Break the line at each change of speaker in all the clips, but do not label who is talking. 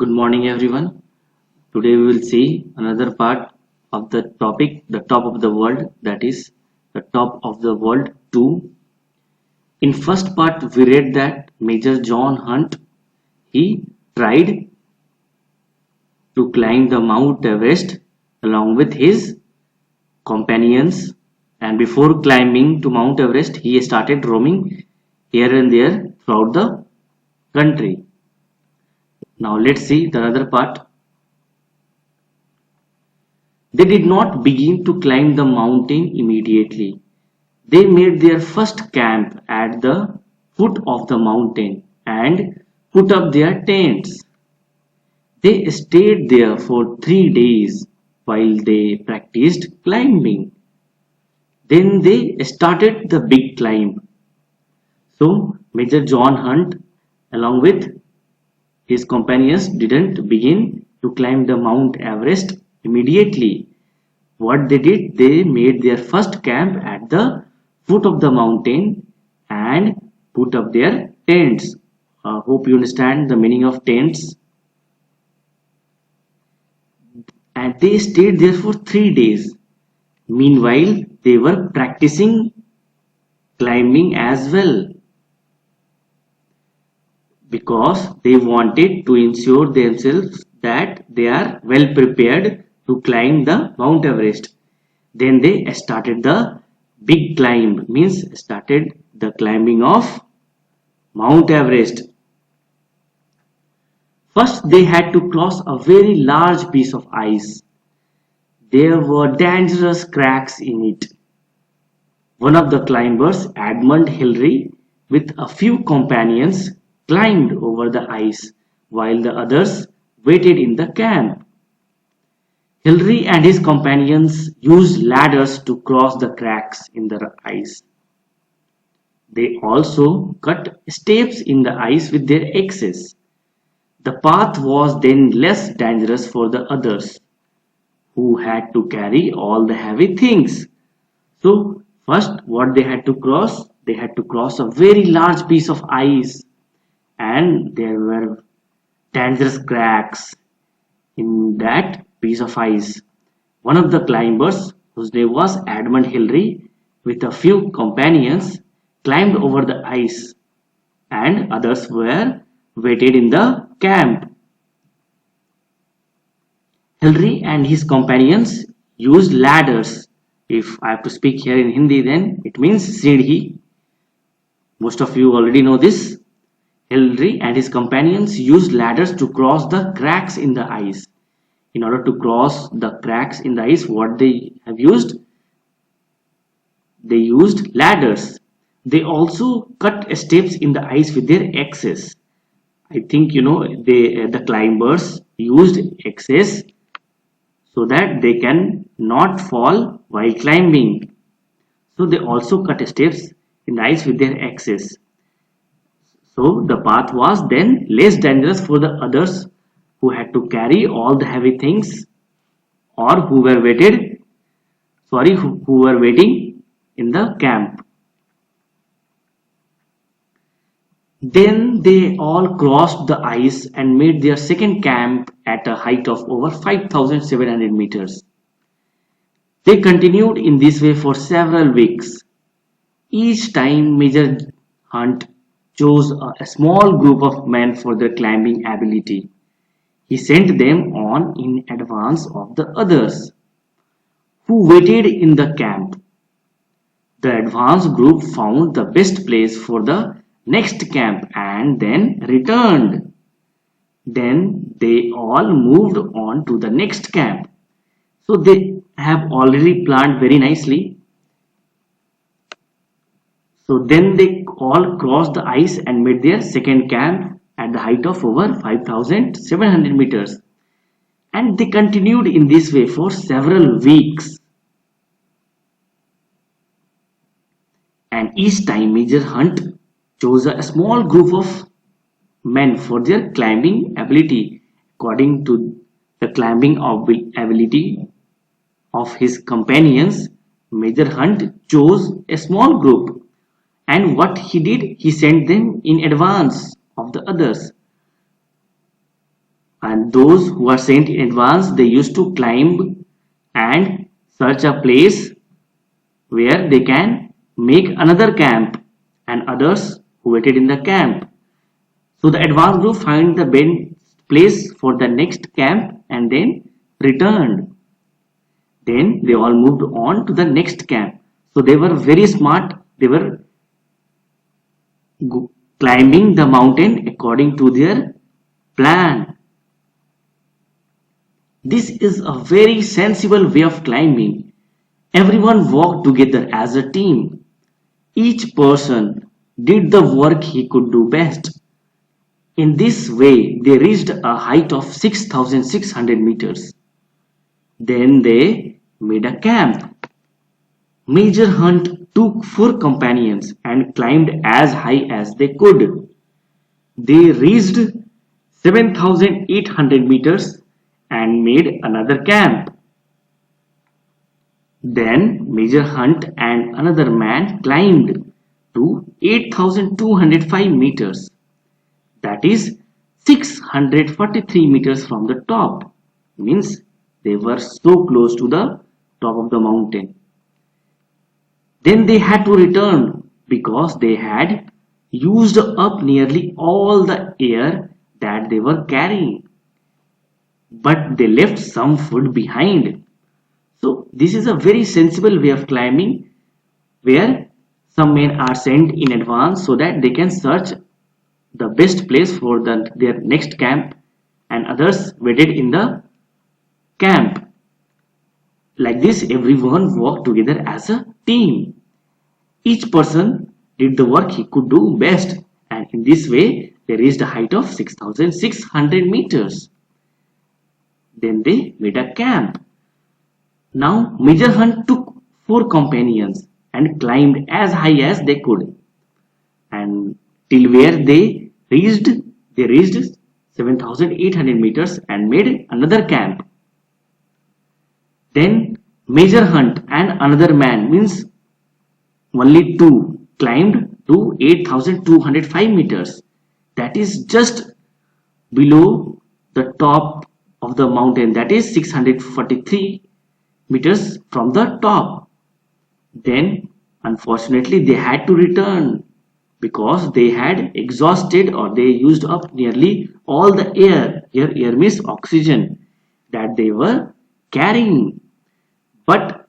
Good morning, everyone. Today we will see another part of the topic, the top of the world, that is the top of the world 2. In first part, we read that Major John Hunt, he tried to climb the Mount Everest along with his companions, and before climbing to Mount Everest, he started roaming here and there throughout the country. Now let's see the other part. They did not begin to climb the mountain immediately. They made their first camp at the foot of the mountain and put up their tents. They stayed there for 3 days while they practiced climbing. Then they started the big climb. So, Major John Hunt, along with his companions, didn't begin to climb the Mount Everest immediately. What they did, they made their first camp at the foot of the mountain and put up their tents. Hope you understand the meaning of tents. And they stayed there for 3 days. Meanwhile, they were practicing climbing as well because they wanted to ensure themselves that they are well prepared to climb the Mount Everest. Then they started the big climb, means started the climbing of Mount Everest. First, they had to cross a very large piece of ice. There were dangerous cracks in it. One of the climbers, Edmund Hillary, with a few companions, climbed over the ice while the others waited in the camp. Hillary and his companions used ladders to cross the cracks in the ice. They also cut steps in the ice with their axes. The path was then less dangerous for the others, who had to carry all the heavy things. So, first, what they had to cross? They had to cross a very large piece of ice, and there were dangerous cracks in that piece of ice. One of the climbers, whose name was Edmund Hillary, with a few companions, climbed over the ice, and others were waited in the camp. Hillary and his companions used ladders. If I have to speak here in Hindi, then it means Sidhi. Most of you already know this. Hillary and his companions used ladders to cross the cracks in the ice. In order to cross the cracks in the ice, what they have used? They used ladders. They also cut steps in the ice with their axes. I think you know the climbers used axes so that they can not fall while climbing. So they also cut steps in the ice with their axes. So the path was then less dangerous for the others who had to carry all the heavy things or who were who were waiting in the camp. Then they all crossed the ice and made their second camp at a height of over 5,700 meters. They continued in this way for several weeks. Each time Major Hunt chose a small group of men for their climbing ability. He sent them on in advance of the others, who waited in the camp. The advance group found the best place for the next camp and then returned. Then they all moved on to the next camp. So they have already planned very nicely. So then they all crossed the ice and made their second camp at the height of over 5,700 meters. And they continued in this way for several weeks. And each time Major Hunt chose a small group of men for their climbing ability. According to the climbing ability of his companions, Major Hunt chose a small group. And what he did, he sent them in advance of the others. And those who are sent in advance, they used to climb and search a place where they can make another camp, and others who waited in the camp. So the advanced group find the best place for the next camp and then returned. Then they all moved on to the next camp. So they were very smart. They were climbing the mountain according to their plan. This is a very sensible way of climbing. Everyone walked together as a team. Each person did the work he could do best. In this way, they reached a height of 6,600 meters. Then they made a camp. Major Hunt took 4 companions and climbed as high as they could. They reached 7,800 meters and made another camp. Then Major Hunt and another man climbed to 8,205 meters. That is 643 meters from the top. Means they were so close to the top of the mountain. Then they had to return because they had used up nearly all the air that they were carrying. But they left some food behind. So this is a very sensible way of climbing, where some men are sent in advance so that they can search the best place for their next camp, and others waited in the camp. Like this, everyone worked together as a team. Each person did the work he could do best, and in this way they reached a height of 6,600 meters. Then they made a camp. Now Major Hunt took 4 companions and climbed as high as they could, and till where they reached 7,800 meters and made another camp. Then Major Hunt and another man, means only 2, climbed to 8,205 meters. That is just below the top of the mountain, that is 643 meters from the top. Then unfortunately they had to return because they had exhausted, or they used up nearly all the air. Here air means oxygen that they were carrying. But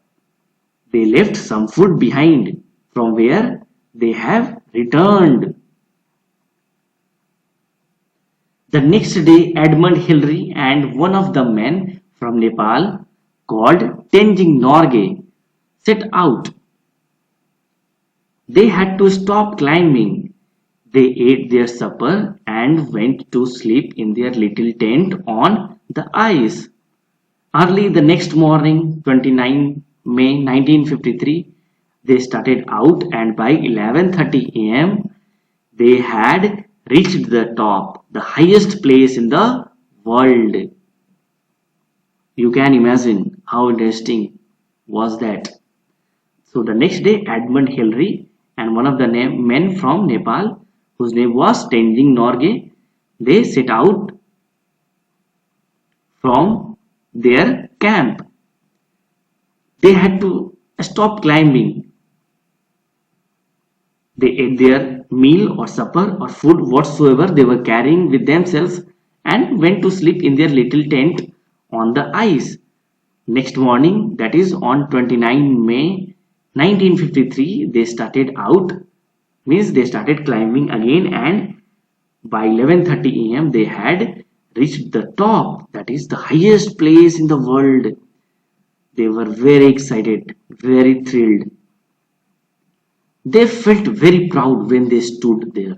they left some food behind from where they have returned. The next day, Edmund Hillary and one of the men from Nepal called Tenzing Norgay set out. They had to stop climbing. They ate their supper and went to sleep in their little tent on the ice. Early the next morning, 29 May 1953, they started out, and by 11:30 am, they had reached the top, the highest place in the world. You can imagine how interesting was that. So the next day, Edmund Hillary and one of the men from Nepal, whose name was Tenzing Norgay, they set out from their camp. They had to stop climbing. They ate their meal or supper or food whatsoever they were carrying with themselves and went to sleep in their little tent on the ice. Next morning, that is on 29 May 1953, they started out, means they started climbing again, and by 11:30 am they had reached the top, that is the highest place in the world. They were very excited, very thrilled. They felt very proud when they stood there.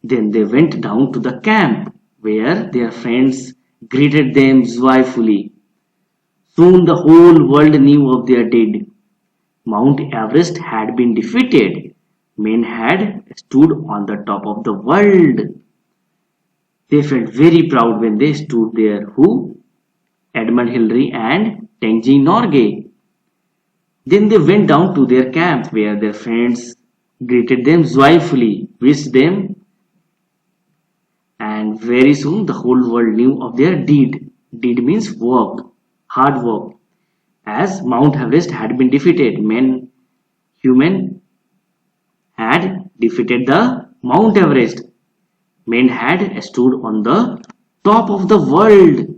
Then they went down to the camp where their friends greeted them joyfully. Soon the whole world knew of their deed. Mount Everest had been defeated. Men had stood on the top of the world. They felt very proud when they stood there. Who? Edmund Hillary and Tenzing Norgay. Then they went down to their camp where their friends greeted them joyfully, wished them, and and very soon the whole world knew of their deed. Deed means work, hard work. As Mount Everest had been defeated, human had defeated the Mount Everest. Men had stood on the top of the world.